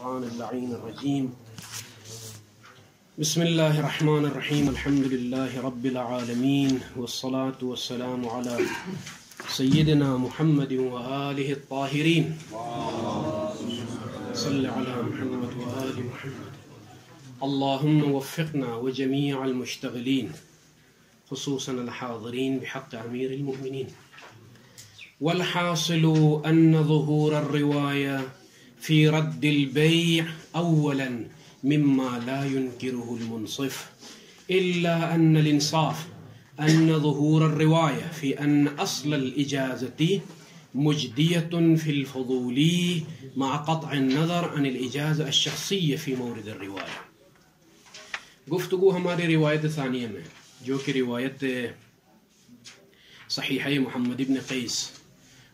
الشيطان اللعين الرجيم بسم الله الرحمن الرحيم الحمد لله رب العالمين والصلاة والسلام على سيدنا محمد وآله الطاهرين صل على محمد وآل محمد اللهم وفقنا وجميع المشتغلين خصوصا الحاضرين بحق أمير المؤمنين. والحاصل أن ظهور الرواية في رد البيع أولا مما لا ينكره المنصف، إلا أن الإنصاف أن ظهور الرواية في أن أصل الإجازة مجدية في الفضولي مع قطع النظر عن الإجازة الشخصية في مورد الرواية. گفتگو ہماری روایت ثانیہ میں جو کہ روایت صحیحہ محمد ابن قیس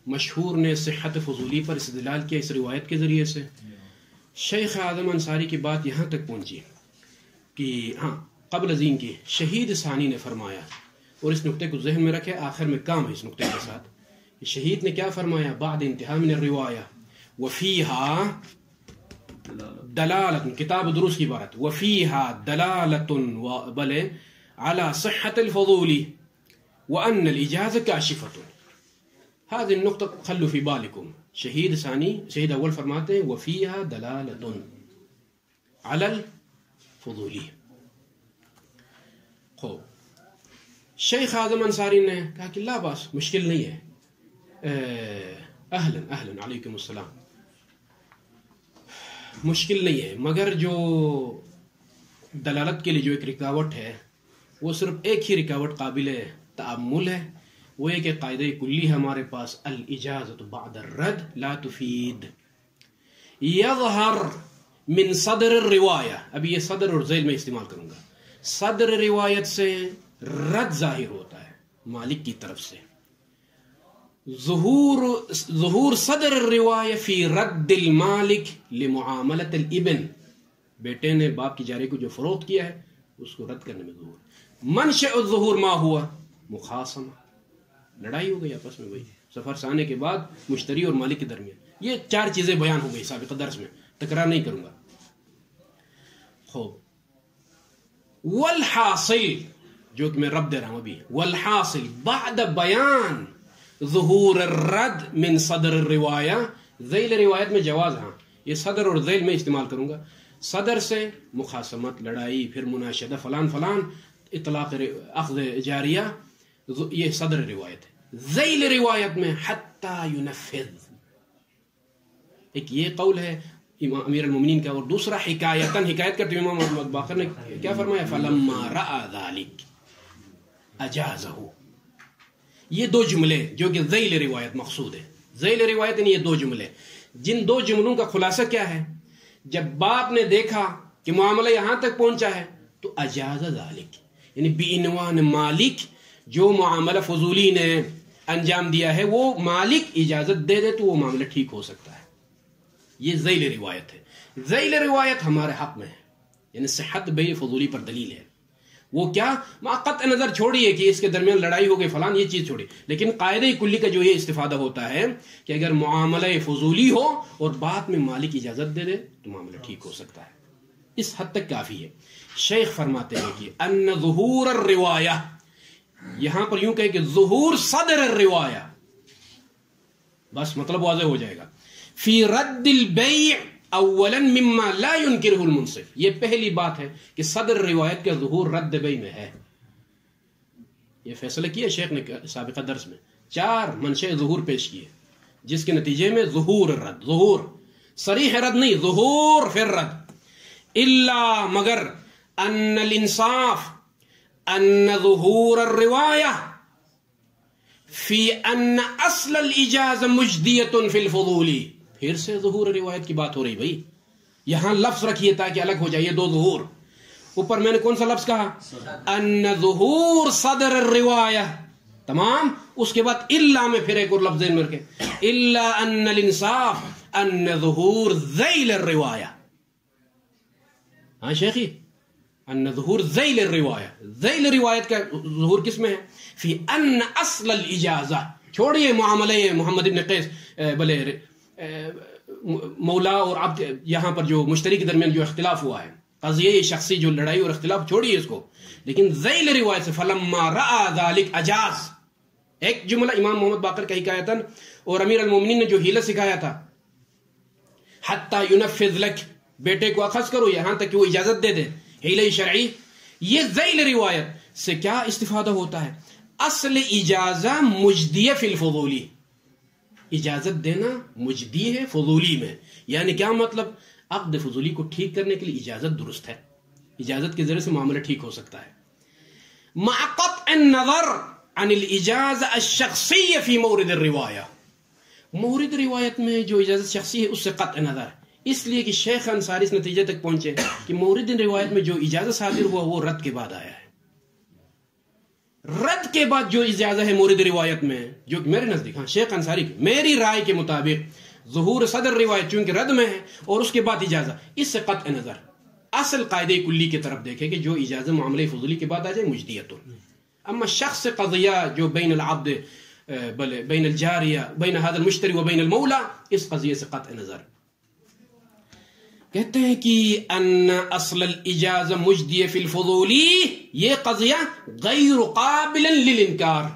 مشہور نے صحت فضولی پر استدلال کیا اس روایت کے ذریعے سے. شیخ اعظم انصاری کی بات یہاں تک پہنچی کہ قبل ازین کی شہید ثانی نے فرمایا، اور اس نقطے کو ذہن میں رکھے، آخر میں کام ہے اس نقطے کے ساتھ. شہید نے کیا فرمایا؟ بعد انتہا من الروایہ وفیہا دلالت، کتاب دروس کی بات، وفیہا دلالت بلے علی صحت الفضولی وان الاجازہ کاشفۃ. هذه النقطة خلوا في بالكم. شہید ثانی، شہید اول فرماتے ہیں وفیہا دلالت علی الفضولی. خوب، شیخ اعظم انصاری نے کہا کہ لا باس، مشکل نہیں ہے، اہلا علیکم السلام، مشکل نہیں ہے، مگر جو دلالت کے لیے جو ایک رکاوٹ ہے وہ صرف ایک ہی رکاوٹ قابل تعمل ہے، وہ ایک قاعدہ کلی ہے ہمارے پاس، الاجازت بعد الرد لا تفید یظہر من صدر الروایہ. ابھی یہ صدر اور ذیل میں استعمال کروں گا. صدر روایت سے رد ظاہر ہوتا ہے مالک کی طرف سے. ظہور صدر الروایہ فی رد المالک لمعاملت الابن، بیٹے نے باپ کی جاری کو جو فروخت کیا ہے اس کو رد کرنے میں ظہور. منشأ الظہور ما ہوا؟ مخاصمہ، لڑائی ہو گئی آپس میں، وہی سفر سے آنے کے بعد مشتری اور مالک کے درمیان. یہ چار چیزیں بیان ہو گئی سابقہ درس میں، تکرار نہیں کروں گا. خوب، والحاصل جو کہ میں رب دے رہا ہوں ابھی، والحاصل بعد بیان ظہور الرد من صدر الروایہ. ذیل روایت میں جواز، ہاں یہ صدر اور ذیل میں استعمال کروں گا. صدر سے مخاصمت، لڑائی، پھر مناشدہ، فلان فلان، اطلاق اخذ جاریہ، یہ صدر روایت ہے. ذیل روایت میں حتی ینفذ، ایک یہ قول ہے امیر المومنین کا، اور دوسرا حکایتاً، حکایت کرتے امام محمد باقر نے کیا فرمایا؟ فلما رأى ذلك اجازہ. یہ دو جملے جو کہ ذیل روایت مقصود ہے. ذیل روایت یعنی یہ دو جملے، جن دو جملوں کا خلاصہ کیا ہے؟ جب باپ نے دیکھا کہ معاملہ یہاں تک پہنچا ہے تو اجازہ ذالک، یعنی بعنوان مالک جو معاملہ فضولی نے انجام دیا ہے وہ مالک اجازت دے دے تو وہ معاملہ ٹھیک ہو سکتا ہے. یہ ذیل روایت ہے. ذیل روایت ہمارے حق میں ہے، یعنی صحت بے فضولی پر دلیل ہے. وہ کیا؟ قطع نظر چھوڑیے کہ اس کے درمیان لڑائی ہو گئی فلان، یہ چیز چھوڑی، لیکن قاعدہ کلی کا جو یہ استفادہ ہوتا ہے کہ اگر معاملہ فضولی ہو اور بعد میں مالک اجازت دے دے تو معاملہ ٹھیک ہو سکتا ہے. اس حد تک کافی ہے. شیخ فرماتے ہیں کہ ان ظہور الروایہ، یہاں پر یوں کہے کہ ظہور صدر الروایہ، بس مطلب واضح ہو جائے گا. فی رد البیع اولا مما لا ينکرہ المنصف، یہ پہلی بات ہے کہ صدر روایت کا ظہور رد بیع میں ہے. یہ فیصلہ کیا شیخ نے سابقہ درس میں، 4 منشأ ظہور پیش کیے جس کے نتیجے میں ظہور الرد، ظہور صریح رد نہیں، ظہور پھر رد. الا مگر ان الانصاف ان ظہور الروایہ فی ان اصل الاجازہ مجدیۃ فی الفضولی. پھر سے ظہور روایت کی بات ہو رہی بھائی، یہاں لفظ رکھیے تاکہ الگ ہو جائے. دو ظہور، اوپر میں نے کون سا لفظ کہا؟ ان ظہور صدر الروایہ، تمام. اس کے بعد الا میں پھر ایک اور لفظ ذہن میں رکھے، الا ان الانصاف ان ظہور ذیل الروایہ. ہاں شیخی، ان ظہور ذیل الروایہ، ذیل روایت کا ظہور کس میں ہے؟ فی ان اصل الاجازہ. چھوڑیے معاملے محمد ابن قیس بلے مولا اور عبد یہاں پر جو مشتری کے درمیان جو اختلاف ہوا ہے، قضیہ شخصی جو لڑائی اور اختلاف چھوڑیے اس کو، لیکن ذیل روایت سے فلما رأى ذلك اجاز، ایک جملہ امام محمد باقر کا حکایتاً، اور امیر المومنین نے جو حیلہ سکھایا تھا حتی ینفذ لک، بیٹے کو اخذ کرو یہاں تک کہ وہ اجازت دے دے، حیلہ شرعی، یہ ذیل روایت سے کیا استفادہ ہوتا ہے؟ اصل اجازہ مجدیہ فی الفضولی، اجازت دینا مجدی ہے فضولی میں، یعنی کیا مطلب؟ عقد فضولی کو ٹھیک کرنے کے لیے اجازت درست ہے، اجازت کے ذریعے سے معاملہ ٹھیک ہو سکتا ہے. مع قطع النظر عن الاجازہ الشخصیہ فی مورد الروایہ، مورد روایت میں جو اجازت شخصی ہے اس سے قطع نظر، اس لیے کہ شیخ انصاری اس نتیجے تک پہنچے کہ مورد روایت میں جو اجازت صادر ہوا وہ رد کے بعد آیا ہے. رد کے بعد جو اجازت ہے مورد روایت میں، جو میرے نزدیک، ہاں شیخ انصاری کی میری رائے کے مطابق ظہور صدر روایت چونکہ رد میں ہے اور اس کے بعد اجازت، اس سے قطع نظر اصل قاعدہ کلی کی طرف دیکھے کہ جو اجازت معاملہ فضولی کے بعد آ جائے مجدیت. اما شخص قضیہ جو بین العبد بین الجاریہ بین هذا المشتری و بین المولا، اس قضیے سے قطع نظر. کہتے ہیں کہ ان اصل الاجازہ مجدیہ فی الفضولی، یہ قضیہ غیر قابل للانکار،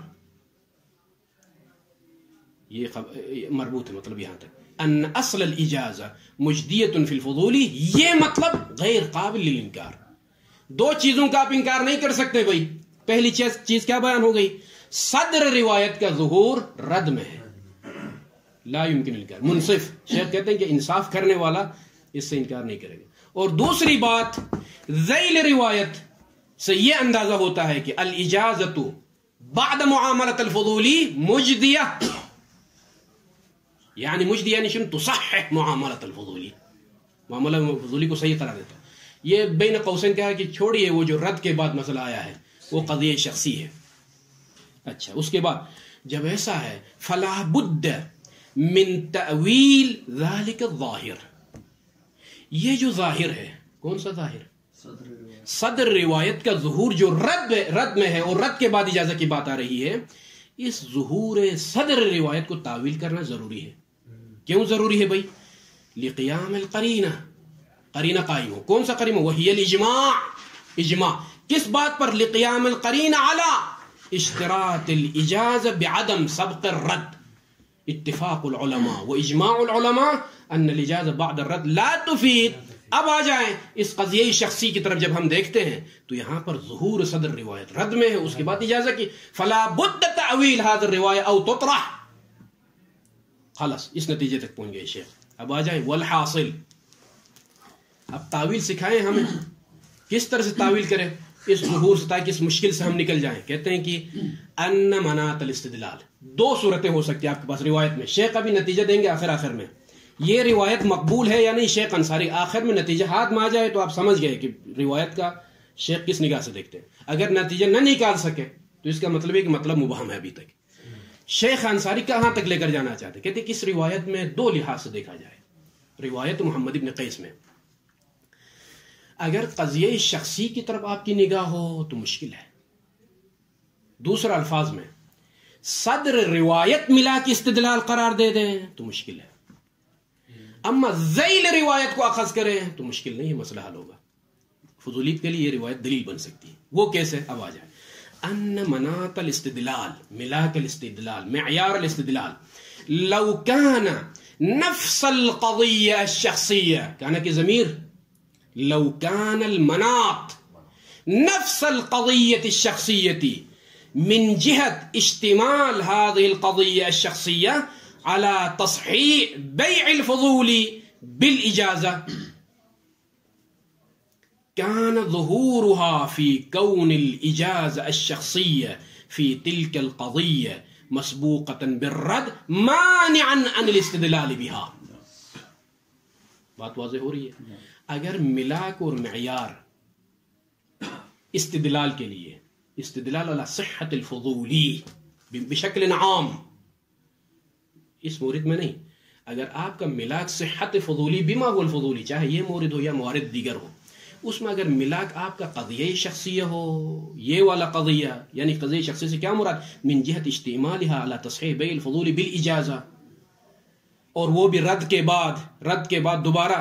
یہ مربوط ہے مطلب یہاں تک ان اصل الاجازہ مجدیۃ فی الفضولی، یہ مطلب غیر قابل للانکار. دو چیزوں کا آپ انکار نہیں کر سکتے بھائی. پہلی چیز کیا بیان ہو گئی؟ صدر روایت کا ظہور رد میں ہے، لا یمکن الانکار. منصف شیخ کہتے ہیں کہ انصاف کرنے والا اس سے انکار نہیں کرے گا. اور دوسری بات، ذیل روایت سے یہ اندازہ ہوتا ہے کہ الاجازت بعد معاملۃ الفضولی مجدیہ، یعنی مجدیہ یعنی شنو؟ تصحح معاملۃ الفضولی، معاملہ فضولی کو صحیح قرار دیتا ہے. یہ بین قوسین کہا کہ چھوڑیے وہ جو رد کے بعد مسئلہ آیا ہے وہ قضیہ شخصی ہے. اچھا اس کے بعد جب ایسا ہے فلا بد من تأویل ذلك الظاہر، یہ جو ظاہر ہے، کون سا ظاہر؟ صدر روایت کا ظہور جو رد میں ہے اور رد کے بعد اجازت کی بات آ رہی ہے، اس ظہور صدر روایت کو تعویل کرنا ضروری ہے. کیوں ضروری ہے بھائی؟ لقیام القرینہ، قرینہ قائم ہو. کون سا قرینہ؟ وہی الاجماع، اجماع کس بات پر؟ لقیام القرینہ علی اشتراط الاجازہ بعدم سبق الرد. اتفاق العلماء و اجماع العلماء ان الاجازہ بعد الرد لا تفید. اب آ جائیں اس قضیہ شخصی کی طرف، جب ہم دیکھتے ہیں تو یہاں پر ظہور صدر روایت رد میں ہے، اس کے بعد اجازت کی، فلا بد تعویل هذا الروایہ او تطرح. خلاص اس نتیجے تک پہنچ گئے شیخ. اب آ جائیں والحاصل، اب تعویل سکھائیں ہمیں کس طرح سے تعویل کریں اس ظہور سے تاکہ اس مشکل سے ہم نکل جائیں. کہتے ہیں کہ ان مناط الاستدلال، دو صورتیں ہو سکتی ہیں آپ کے پاس روایت میں. شیخ ابھی نتیجہ دیں گے آخر میں، یہ روایت مقبول ہے یا نہیں. شیخ انصاری آخر میں نتیجہ ہاتھ میں آ جائے تو آپ سمجھ گئے کہ روایت کا شیخ کس نگاہ سے دیکھتے ہیں. اگر نتیجہ نہ نکال سکے تو اس کا مطلب ہے کہ مطلب مبہم ہے ابھی تک. شیخ انصاری کہاں تک لے کر جانا چاہتے؟ کہتے کہ اس روایت میں دو لحاظ سے دیکھا جائے. روایت محمد ابن قیس میں اگر قضیہ شخصی کی طرف آپ کی نگاہ ہو تو مشکل ہے. دوسرا الفاظ میں صدر روایت ملا کے استدلال قرار دے دیں تو مشکل ہے. اما ذیل روایت کو اخذ کریں تو مشکل نہیں ہے، مسئلہ حل ہوگا. فضولی کے لیے یہ روایت دلیل بن سکتی ہے. وہ کیسے؟ اب آ جائے. ان مناط الاستدلال، ملاک الاستدلال، معیار الاستدلال، لو كان نفس القضية الشخصية، كان کی ضمیر، لو كان المناط نفس القضية الشخصية من جهة اشتمال هذه القضية الشخصية على تصحيح بيع الفضول بالإجازة كان ظهورها في كون الإجازة الشخصية في تلك القضية مسبوقة بالرد مانعا عن الاستدلال بها. بات واضح ہو رہی ہے؟ اگر ملاک اور معیار استدلال کے لیے، استدلال على صحة الفضولی بشکل عام، اس مورد میں نہیں، اگر آپ کا ملاک صحت فضولی بما هو الفضولی، چاہے یہ مورد ہو یا موارد دیگر ہو، اس میں اگر ملاک آپ کا قضیہ شخصیہ ہو، یہ والا قضیہ، یعنی قضیہ شخصی سے کیا مراد؟ من جہت اشتمالها على تصحیح بیع الفضول بالاجازہ، اور وہ بھی رد کے بعد دوبارہ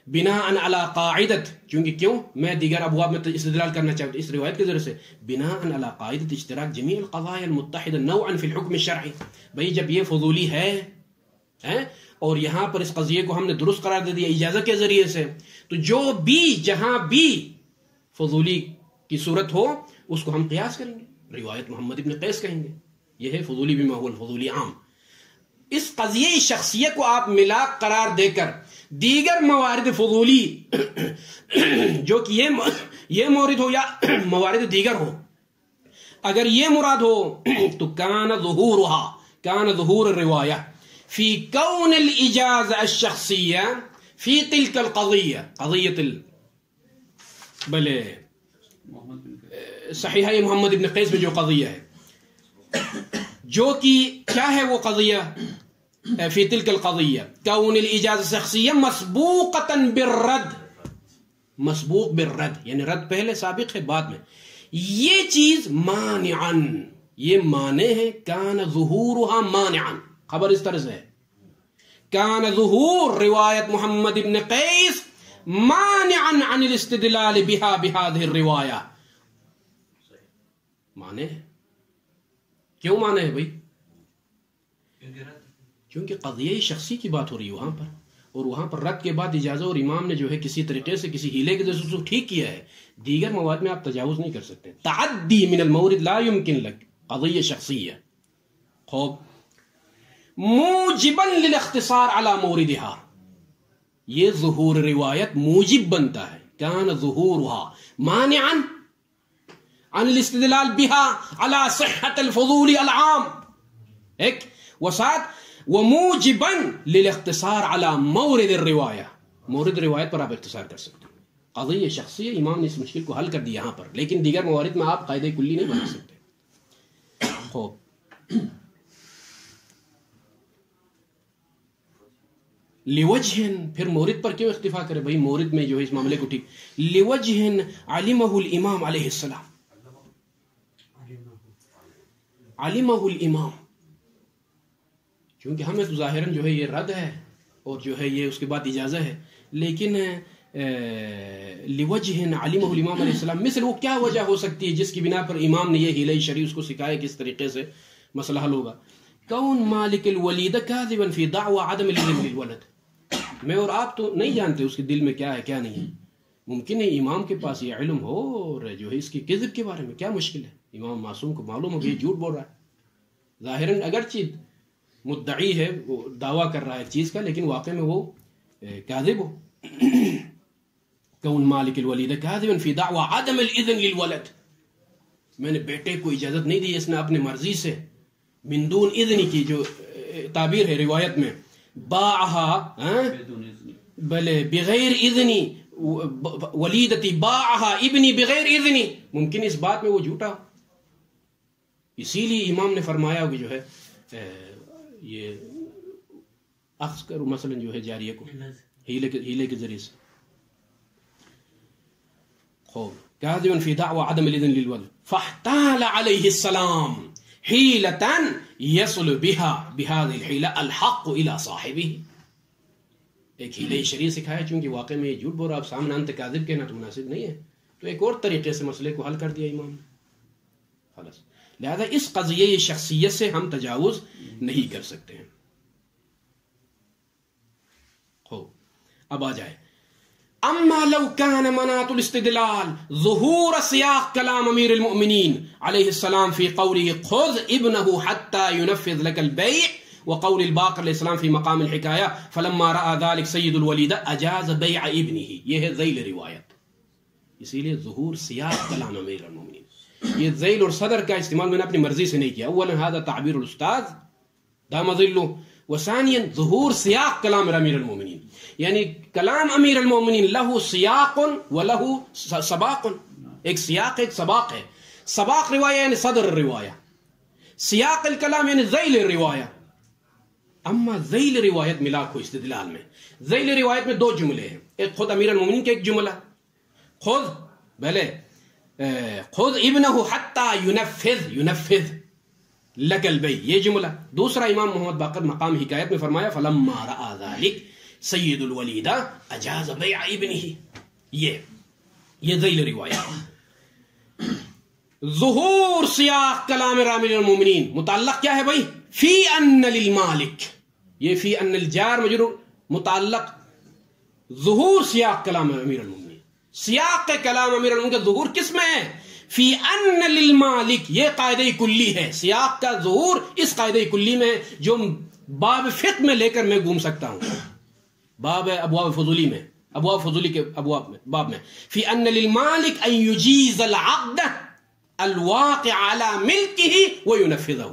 بناء علی قاعدت، کیونکہ کیوں میں دیگر ابواب میں استدلال کرنا چاہتا ہوں اس روایت کے ذریعے سے، بناء علی قاعدت اشتراک جمیع القضایا المتحدہ نوعا فی الحکم الشرعی. بھئی جب یہ فضولی ہے اور یہاں پر اس قضیے کو ہم نے درست قرار دے دیا اجازت کے ذریعے سے، تو جو بھی جہاں بھی فضولی کی صورت ہو اس کو ہم قیاس کریں گے، روایت محمد ابن قیس کہیں گے. یہ ہے فضولی بما هو الفضولی عام. اس قضیہ شخصیہ کو آپ ملاک قرار دے کر دیگر موارد فضولی جو کہ یہ مورد ہو یا موارد دیگر ہو، اگر یہ مراد ہو تو کان ظہور الروایہ فی کون الاجازہ الشخصیہ فی تلک القضیہ، قضیت بلے صحیحہ محمد ابن قیس میں جو قضیہ ہے، جو کہ کیا ہے وہ قضیہ فی تلک القضیہ کون الاجازہ الشخصیہ مسبوقتا بالرد، مسبوق بالرد یعنی رد پہلے سابق ہے بعد میں، یہ چیز مانعا، یہ مانع ہے، کان ظہورها مانعا، خبر اس طرح سے ہے کان ظہور روایت محمد ابن قیس مانعا عن الاستدلال بها بهذه الروایہ. مانے ہے، کیوں مانے ہے بھائی؟ کیونکہ قضیہ شخصی کی بات ہو رہی ہے وہاں پر، اور وہاں پر رد کے بعد اجازہ اور امام نے جو ہے کسی طریقے سے کسی ہیلے کے ذریعے سے ٹھیک کیا ہے. دیگر مواد میں آپ تجاوز نہیں کر سکتے. تعدی من المورد لا يمكن لك، قضیہ شخصیہ. خوب موجبا للاختصار على موردها، یہ ظہور روایت موجب بنتا ہے، کان ظہورها مانعا عن الاستدلال بها على صحة الفضول العام، ایک وسات وموجبا للاختصار على مورد الروایہ، مورد روایت پر آپ اختصار کر سکتے ہیں. قضیہ شخصی امام نے اس مشکل کو حل کر دیا یہاں پر، لیکن دیگر موارد میں آپ قاعدہ کلی نہیں بنا سکتے. خوب لوجہ، پھر مورد پر کیوں اختفا کرے بھائی؟ مورد میں جو ہے اس معاملے کو ٹھیک، لوجہ علمہ الامام علیہ السلام، علمہ الامام، کیونکہ ہمیں تو ظاہراً جو ہے یہ رد ہے اور جو ہے یہ اس کے بعد اجازہ ہے، لیکن لوجہ علمہ الامام علیہ السلام، مثل وہ کیا وجہ ہو سکتی ہے جس کی بنا پر امام نے یہ ہیلہ شرعی اس کو سکھائے کس طریقے سے مسئلہ حل ہوگا. کون مالک الولید کاذبا فی دعوی عدم الاذن للولد، میں اور آپ تو نہیں جانتے اس کے دل میں کیا ہے کیا نہیں ہے. ممکن ہے امام کے پاس یہ علم ہو اور جو ہے اس کی کذب کے بارے میں کیا مشکل ہے، امام معصوم کو معلوم ہو کہ یہ جھوٹ بول رہا ہے، ظاہراً اگرچہ مدعی ہے وہ دعویٰ کر رہا ہے چیز کا، لیکن واقع میں وہ کاذب ہو. کون مالک الولید کاذبا فی دعوی عدم الاذن للولد، میں نے بیٹے کو اجازت نہیں دی، اس نے اپنے مرضی سے من دون اذن کی جو تعبیر ہے روایت میں، باعها بلے بغیر اذنی، ولیدتی باعها ابنی بغیر اذنی، ممکن اس بات میں وہ جھوٹا، اسی لیے امام نے فرمایا کہ جو ہے یہ اخذ کرو مثلا جو ہے جاریہ کو ہیلے کے ذریعے سے. خوب کاذبا فی دعوی عدم الاذن للولد فاحتال علیہ السلام حیلتا یصل بها بهذه الحیلہ الحق الى صاحبہ. ایک ہیلہ شرعی سکھایا، چونکہ واقع میں یہ جھوٹ بول رہا، اب سامنے انت کاذب کہنا تو مناسب نہیں ہے، تو ایک اور طریقے سے مسئلے کو حل کر دیا امام نے. خلاص لہذا اس قضیہ شخصیت سے ہم تجاوز نہیں کر سکتے ہیں. اب آ جائے اما لو كان مناط الاستدلال ظہور سیاق کلام امیر المؤمنین علیہ السلام فی قوله خذ ابنه حتى ينفذ لك البيع، وقول الباقر علیہ السلام فی مقام الحکایہ فلما رأى ذلك سید الولید اجاز بیع ابنه، یہ ہے ذیل روایت. اسی لیے ظہور سیاق کلام امیر المؤمنین، یہ ذیل اور صدر کا استعمال میں نے اپنی مرضی سے نہیں کیا. اولا هذا تعبیر الاستاذ دام ظلہ، وثانیا ظہور سیاق کلام امیر المؤمنین، یعنی کلام امیر المؤمنین لہو سیاق و لہو سباق، ایک سیاق ایک سباق ہے. سباق روایہ یعنی صدر روایہ، سیاق الکلام یعنی ذیل روایہ. اما ذیل روایت ملاک ہو استدلال میں، ذیل روایت میں دو جملے ہیں، ایک خود امیر المؤمنین کا ایک جملہ خود بلے خود ابنہ حتی ينفذ، لکل بی، یہ جملہ. دوسرا امام محمد باقر مقام حکایت میں فرمایا فلما رأى ذلك سید الولید اجاز بیع ابنہ. یہ ذیل روایت. ظہور سیاق کلام امیر المومنین متعلق کیا ہے بھائی؟ فی ان للمالک، یہ فی ان الجار مجرور متعلق ظہور سیاق کلام امیر المومنین. سیاق کلام امیر المومنین کا ظہور کس میں ہے؟ فی ان للمالک، یہ قاعدہ کلی ہے. سیاق کا ظہور اس قاعدہ کلی میں جو باب فقہ میں لے کر میں گھوم سکتا ہوں، باب ابواب فضولی میں، ابواب فضولی کے ابواب میں، باب میں. فی ان للمالک ان یجیز العقد الواقع على ملکہ وینفذہ.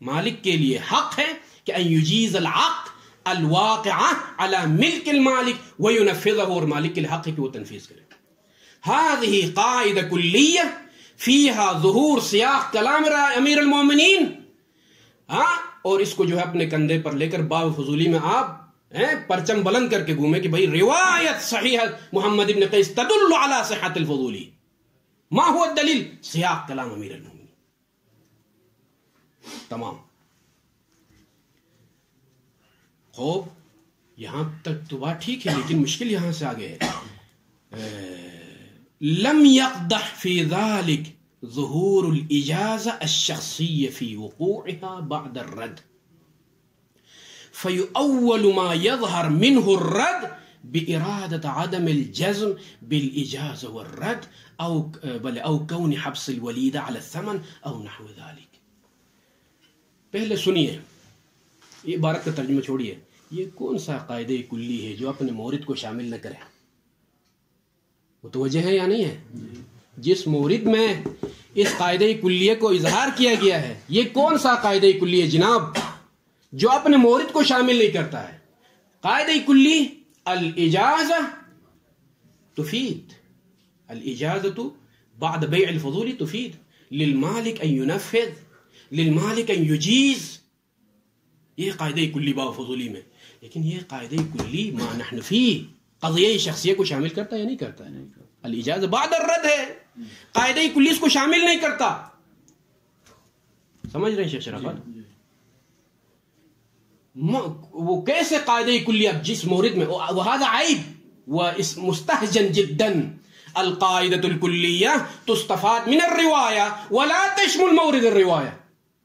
مالک کے لیے حق ہے کہ ان یجیز العقد الواقع على ملک المالک وینفذہ، اور مالک کے لیے حق ہے کہ وہ تنفیذ کرے. هذه قاعدہ کلیہ فیہا ظہور سیاق کلام امیر المومنین. ہاں، اور اس کو جو ہے اپنے کندھے پر لے کر باب فضولی میں آپ پرچم بلند کر کے گھومے کہ بھائی روایت صحیح محمد ابن قیس تدل علی صحت الفضولی. ما هو الدلیل؟ سیاق کلام امیر المومنین. تمام. خوب، یہاں تک تو بات ٹھیک ہے، لیکن مشکل یہاں سے آگے ہے. لم يقدح في ذلك ظهور الإجازة الشخصية في وقوعها بعد الرد، فيؤول ما يظهر منه الرد بإرادة عدم الجزم بالإجازة والرد أو كون حبس الوليدة على الثمن أو نحو ذلك. پہلے سنیے، یہ عبارت کا ترجمہ چھوڑیے. یہ کون سا قاعدہ کلی ہے جو اپنے مورد کو شامل نہ کرے؟ متوجہ ہے یا نہیں ہے؟ جس مورد میں اس قاعدہ کلیہ کو اظہار کیا گیا ہے، یہ کون سا قاعدہ کلی ہے جناب جو اپنے مورد کو شامل نہیں کرتا ہے؟ قاعدہ کلی الاجازہ تفید، الاجازۃ بعد بیع الفضول تفید للمالک ان ينفذ، للمالک ان یجیز. یہ قاعدہ کلی باب فضولی میں. لیکن یہ قاعدہ کلی ما نحن فیہ قضیہ شخصیہ کو شامل کرتا ہے یا نہیں کرتا ہے؟ الاجازہ بعد الرد ہے، قاعدہ کلی اس کو شامل نہیں کرتا. سمجھ رہے ہیں شیخ شرافت؟ وہ کیسے قاعدہ کلی اب جس مورد میں، وہذا عیب ومستہجن جدا. القاعدة الكلية تستفاد من الرواية ولا تشمل مورد الرواية.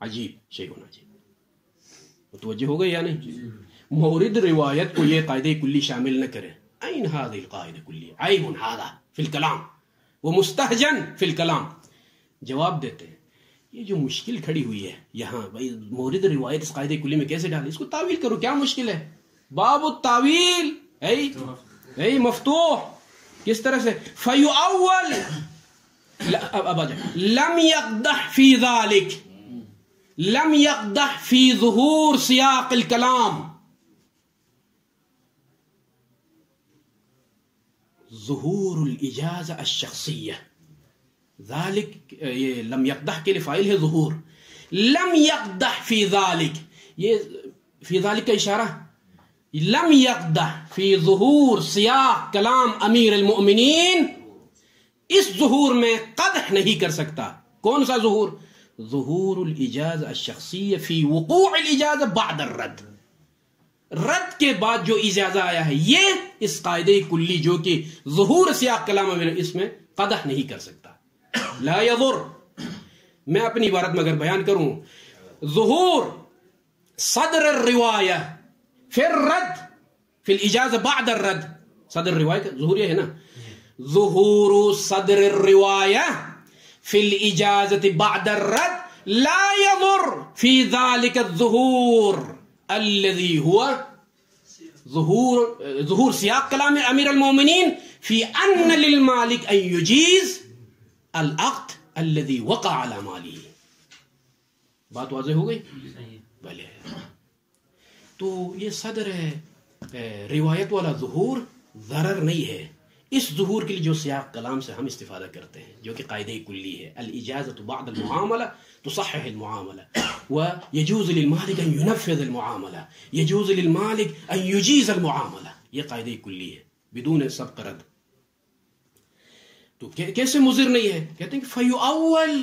عجیب، شیء عجیب. متوجہ ہو گئے یا نہیں؟ مورد روایت کو یہ قاعدہ کلی شامل نہ کرے. این هذه القاعدہ کلیہ عیب هذا فی الکلام ومستہجن فی الکلام. جواب دیتے ہیں یہ جو مشکل کھڑی ہوئی ہے یہاں، بھائی مورد روایت اس قاعدہ کلی میں کیسے ڈالے؟ اس کو تعویل کرو، کیا مشکل ہے؟ باب التعویل ای مفتوح. کس طرح سے؟ فیؤول لم يقدح فی ذلك، لم يقدح فی ظہور سیاق الکلام. ظہور الاجازہ الشخصیہ، ذالک یہ لم یقدح کے لیے فاعل ہے ظہور. لم یقدح فی ذالک، یہ فی ذالک کا اشارہ. لم یقدح فی ظہور سیاق کلام امیر المؤمنین، اس ظہور میں قدح نہیں کر سکتا. کون سا ظہور؟ ظہور الاجازہ الشخصیہ فی وقوع الاجازہ بعد الرد. رد کے بعد جو اجازہ آیا ہے، یہ اس قاعدہ کلی جو کہ ظہور سیاق کلام اس میں قدح نہیں کر سکتا. لا یضر. میں اپنی عبارت میں اگر بیان کروں، ظہور صدر الروایہ فی الرد فی الاجازہ بعد الرد. صدر روایہ ظہور یہ ہے نا، ظہور صدر الروایہ فی الاجازہ بعد الرد لا یضر فی ذلک الظہور الذي هو ظہور سیاق کلام امیر المومنین فی ان للمالک ان یجیز العقد الذي وقع على مالی. بات واضح ہو گئی؟ بھلے. تو یہ صدر روایت والا ظہور ضرر نہیں ہے. اس ظہور کے لیے جو سیاق کلام سے ہم استفادہ کرتے ہیں جو کہ قاعدہ کلی ہے، الاجازت بعد المعاملہ تصحح المعاملہ، ويجوز للمالك ان ينفذ المعاملہ، يجوز للمالك ان يجيز المعاملہ. یہ قاعدہ کلی ہے بدون سبق رد. تو کیسے مضر نہیں ہے؟ کہتے ہیں کہ فیؤول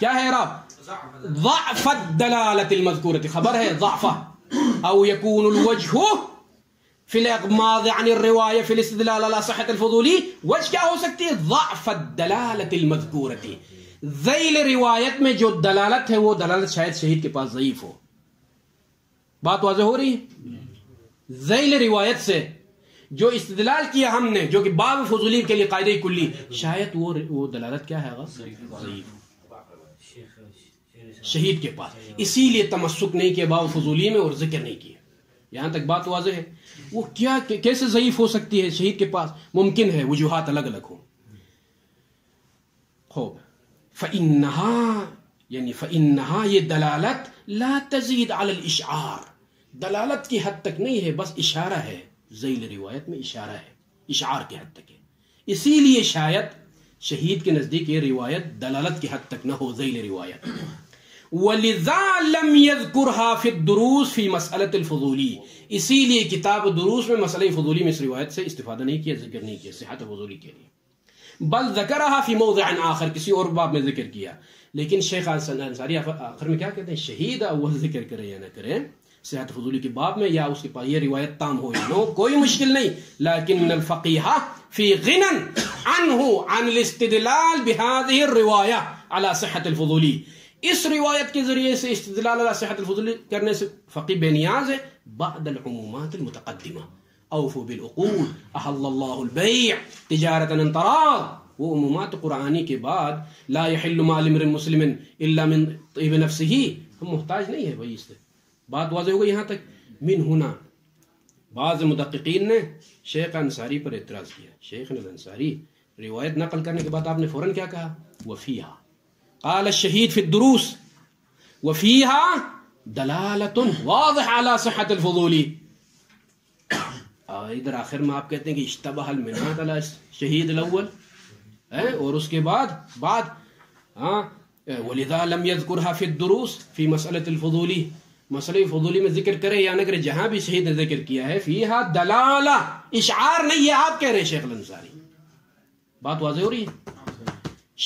کیا ہے اعراب؟ ضعف الدلالة المذكورة، خبر ہے ضعفہ. او يكون الوجه في الإغماض عن الرواية في الاستدلال على صحة الفضولی، وجہ کیا ہو سکتی ہے؟ ضعف الدلالة المذكورة، ذیل روایت میں جو دلالت ہے وہ دلالت شاید شہید کے پاس ضعیف ہو. بات واضح ہو رہی ہے؟ ذیل روایت سے جو استدلال کیا ہم نے، جو کہ باب فضولی کے لیے قاعدہ کلی، شاید وہ دلالت کیا ہے؟ ضعیف شہید کے پاس. اسی لیے تمسک نہیں کیا باب فضولی میں اور ذکر نہیں کیا. یہاں تک بات واضح ہے؟ وہ کیا کیسے ضعیف ہو سکتی ہے شہید کے پاس؟ ممکن ہے وجوہات الگ الگ ہوں. خوب فإنها یہ دلالت لا تزید علی الاشعار، دلالت کی حد تک نہیں ہے، بس اشارہ ہے. ذیل روایت میں اشارہ ہے، اشعار کی حد تک ہے. اسی لیے شاید شہید کے نزدیک یہ روایت دلالت کی حد تک نہ ہو، ذیل روایت. وَلِذَا لَمْ يَذْكُرْهَا فِي الدُّرُوسِ فِي مَسْأَلَةِ الْفُضُولِ، اسی لیے کتاب دروس میں مسئلہ فضولی میں اس روایت سے استفادہ نہیں کیا، ذکر نہیں کیا صحت فضولی کے لیے. بل ذکرها فی موضع آخر، کسی اور باب میں ذکر کیا. لیکن شیخ انصاری آخر میں کیا کہتے ہیں؟ شہید اول ذکر کرے یا نہ کرے صحت فضولی کے باب میں، یا اس کے پاس یہ روایت تام ہو یا نہ ہو، کوئی مشکل نہیں. لیکن الفقیہ فی غنى عنہ عن الاستدلال بهذه الرواية على صحة الفضولی، اس روایت کے ذریعے سے استدلال علی صحت الفضولی کرنے سے فقی بے نیاز ہے. بعد العمومات المتقدمہ، اوفوا بالعقود، احل اللہ البیع تجارتا عن تراض، وہ عمومات قرآنی کے بعد لا یحل مال امرئ مسلم الا من طیب نفسہ، ہم محتاج نہیں ہے بھائی. اس سے بات واضح ہو گئی یہاں تک. من ہونا بعض مدققین نے شیخ انصاری پر اعتراض کیا. شیخ انصاری روایت نقل کرنے کے بعد آپ نے فوراً کیا کہا؟ وفیہا قال الشہید فی الدروس وفیہا دلالت واضح علی صحت الفضولی. ادھر آخر میں آپ کہتے ہیں کہ اشتبہ المنات علی شہید الاول، اور اس کے بعد ولذا لم يذكرها في الدروس في مسألة الفضولی، مسئلہ فضولی میں ذکر کرے یا نہ کرے، جہاں بھی شہید نے ذکر کیا ہے فیہا دلالہ، اشعار نہیں ہے آپ کہہ رہے شیخ الانصاری. بات واضح ہو رہی ہے؟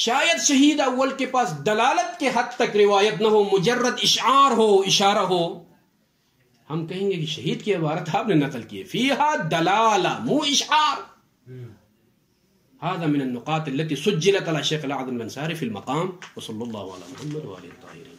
شاید شہید اول کے پاس دلالت کے حد تک روایت نہ ہو، مجرد اشعار ہو، اشارہ ہو، ہم کہیں گے کہ شہید کی عبارت آپ نے نقل کی ہے فیہا دلالہ مو اشعار. هذا من النقاط التي سجلت على الشيخ الأعظم الأنصاري في المقام. وصلى الله على محمد وآله الطاهرين.